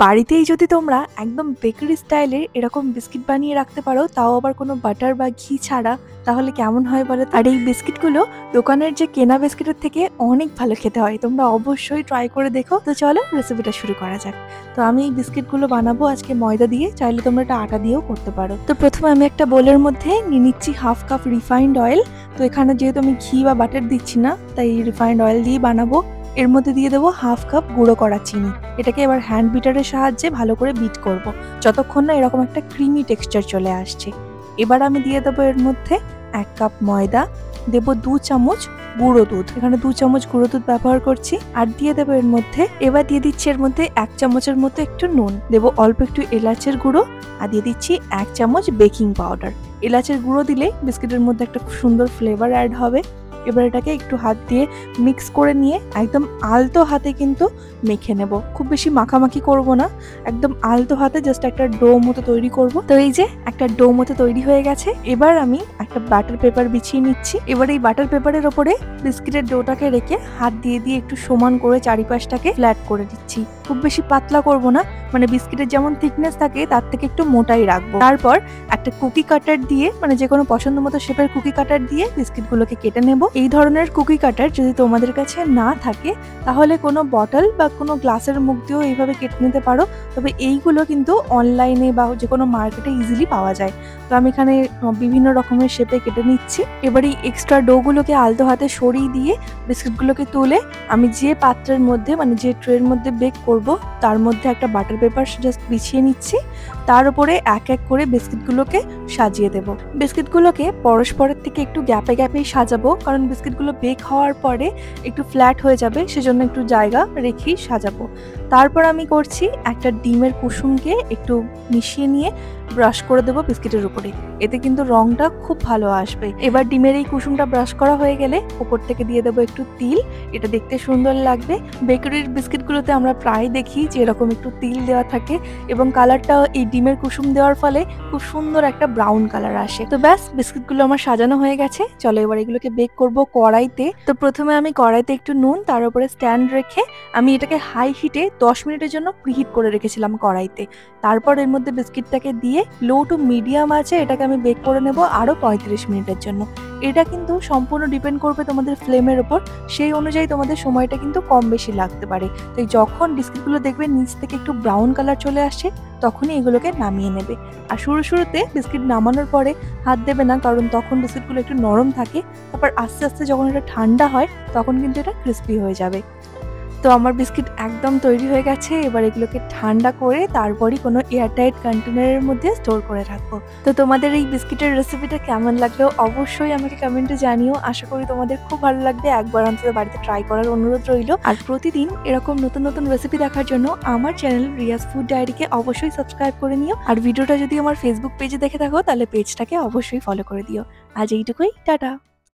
বাড়িতেই যদি তোমরা একদম বেকারি স্টাইলের এরকম বিস্কিট বানিয়ে রাখতে পারো, তাও আবার কোনো বাটার বা ঘি ছাড়া, তাহলে কেমন হয় বলো তো? আর এই বিস্কিটগুলো দোকানের যে কেনা বিস্কিটের থেকে অনেক ভালো খেতে হয়। তোমরা অবশ্যই ট্রাই করে দেখো। তো চলো রেসিপিটা শুরু করা যাক। তো আমি এই বিস্কিটগুলো বানাবো আজকে ময়দা দিয়ে, চাইলে তোমরা এটা আটা দিয়েও করতে পারো। তো প্রথমে আমি একটা বোলের মধ্যে নিয়ে নিচ্ছি হাফ কাপ রিফাইন্ড অয়েল। তো এখানে যেহেতু আমি ঘি বা বাটার দিচ্ছি না, তাই রিফাইন্ড অয়েল দিয়ে বানাবো। এর মধ্যে দিয়ে দেবো হাফ কাপ গুঁড়ো করা চিনি। এটাকে এবার হ্যান্ড বিটারের সাহায্যে ভালো করে বিট করব, যতক্ষণ না এরকম একটা ক্রিমি টেক্সচার চলে আসছে। এবার আমি দিয়ে দেবো এর মধ্যে 1 কাপ ময়দা, দেবো 2 চামচ গুঁড়ো দুধ, এখানে 2 চামচ গুঁড়ো দুধ ব্যবহার করছি। আর দিয়ে দেবো এর মধ্যে, এবার দিয়ে দিচ্ছি এর মধ্যে 1 চামচের মতো একটু নুন, দেবো অল্প একটু এলাচের গুঁড়ো, আর দিয়ে দিচ্ছি 1 চামচ বেকিং পাউডার। এলাচের গুঁড়ো দিলে বিস্কিটের মধ্যে একটা খুব সুন্দর ফ্লেভার অ্যাড হবে। এবার এটাকে একটু হাত দিয়ে মিক্স করে নিয়ে একদম আলতো হাতে কিন্তু মেখে নেব। খুব বেশি মাখামাখি করব না, একদম আলতো হাতে জাস্ট একটা ডো মতো তৈরি করব। তো এই যে একটা ডো মতো তৈরি হয়ে গেছে। এবার আমি একটা বাটার পেপার বিছিয়ে নিচ্ছি। এবার এই বাটার পেপারের ওপরে বিস্কিটের ডোটাকে রেখে হাত দিয়ে দিয়ে একটু সমান করে চারিপাশটাকে ফ্ল্যাট করে দিচ্ছি। খুব বেশি পাতলা করব না, মানে বিস্কিটের যেমন থিকনেস থাকে তার থেকে একটু মোটাই রাখবো। তারপর একটা কুকি কাটার দিয়ে, মানে যে কোনো পছন্দ মতো শেপের কুকি কাটার দিয়ে বিস্কিটগুলোকে কেটে নেব। এই ধরনের কুকি কাটার যদি তোমাদের কাছে না থাকে, তাহলে কোনো বটল বা কোনো গ্লাসের মুখ দিয়েও এইভাবে কেটে নিতে পারো। তবে এইগুলো কিন্তু অনলাইনে বা যে কোনো মার্কেটে ইজিলি পাওয়া যায়। তো আমি এখানে বিভিন্ন রকমের শেপে কেটে নিচ্ছি। এবার এই এক্সট্রা ডোগুলোকে আলতো হাতে সরিয়ে দিয়ে বিস্কিটগুলোকে তুলে আমি যে পাত্রের মধ্যে, মানে যে ট্রের মধ্যে বেক করব, তার মধ্যে একটা বাটার পেপার জাস্ট বিছিয়ে নিচ্ছি। তার উপরে এক এক করে বিস্কিটগুলোকে সাজিয়ে দেব। বিস্কিটগুলোকে পরস্পরের থেকে একটু গ্যাপে গ্যাপেই সাজাবো, কারণ বিস্কিটগুলো বেক হওয়ার পরে একটু ফ্ল্যাট হয়ে যাবে, সেজন্য একটু জায়গা রেখেই সাজাবো। তারপর আমি করছি একটা ডিমের কুসুমকে একটু মিশিয়ে নিয়ে ব্রাশ করে দেবো বিস্কিটের উপরে, এতে কিন্তু রংটা খুব ভালো আসবে। এবার ডিমের এই কুসুমটা ব্রাশ করা হয়ে গেলে উপর থেকে দিয়ে দেবো একটু তিল, এটা দেখতে সুন্দর লাগবে। বেকারির বিস্কিটগুলোতে আমরা প্রায় দেখি যে এরকম একটু তিল দেওয়া থাকে, এবং কালারটা এই ডিমের কুসুম দেওয়ার ফলে খুব সুন্দর একটা ব্রাউন কালার আসে। তো ব্যাস, বিস্কিটগুলো আমার সাজানো হয়ে গেছে। চলো এবার এগুলোকে বেক করব কড়াইতে। তো প্রথমে আমি কড়াইতে একটু নুন, তার উপরে স্ট্যান্ড রেখে আমি এটাকে হাই হিটে 10 মিনিটের জন্য প্রিহিট করে রেখেছিলাম কড়াইতে। তারপর এর মধ্যে বিস্কিটটাকে দিয়ে লো টু মিডিয়াম আছে এটাকে আমি বেক করে নেব আরো 35 মিনিটের জন্য। এটা কিন্তু সম্পূর্ণ ডিপেন্ড করবে তোমাদের ফ্লেমের উপর, সেই অনুযায়ী তোমাদের সময়টা কিন্তু কম বেশি লাগতে পারে। তাই যখন বিস্কিটগুলো দেখবে নিচ থেকে একটু ব্রাউন কালার চলে আসছে, তখনই এগুলোকে নামিয়ে নেবে। আর শুরুতে বিস্কিট নামানোর পরে হাত দেবে না, কারণ তখন বিস্কিটগুলো একটু নরম থাকে। তারপর আস্তে আস্তে যখন এটা ঠান্ডা হয়, তখন কিন্তু এটা ক্রিস্পি হয়ে যাবে। তো আমার বিস্কিট একদম তৈরি হয়ে গেছে। এবার এগুলোকে ঠান্ডা করে তারপরই কোনো এয়ারটাইট কন্টেনারের মধ্যে স্টোর করে রাখবো। তো তোমাদের এই বিস্কিটের রেসিপিটা কেমন লাগলো অবশ্যই আমাকে কমেন্টে জানিও। আশা করি তোমাদের খুব ভালো লাগবে। একবার অন্তত বাড়িতে ট্রাই করার অনুরোধ রইল। আর প্রতিদিন এরকম নতুন নতুন রেসিপি দেখার জন্য আমার চ্যানেল রিয়াজ ফুড ডায়েরিকে অবশ্যই সাবস্ক্রাইব করে নিও। আর ভিডিওটা যদি আমার ফেসবুক পেজে দেখে থাকো, তাহলে পেজটাকে অবশ্যই ফলো করে দিও। আজ এইটুকুই, টাটা।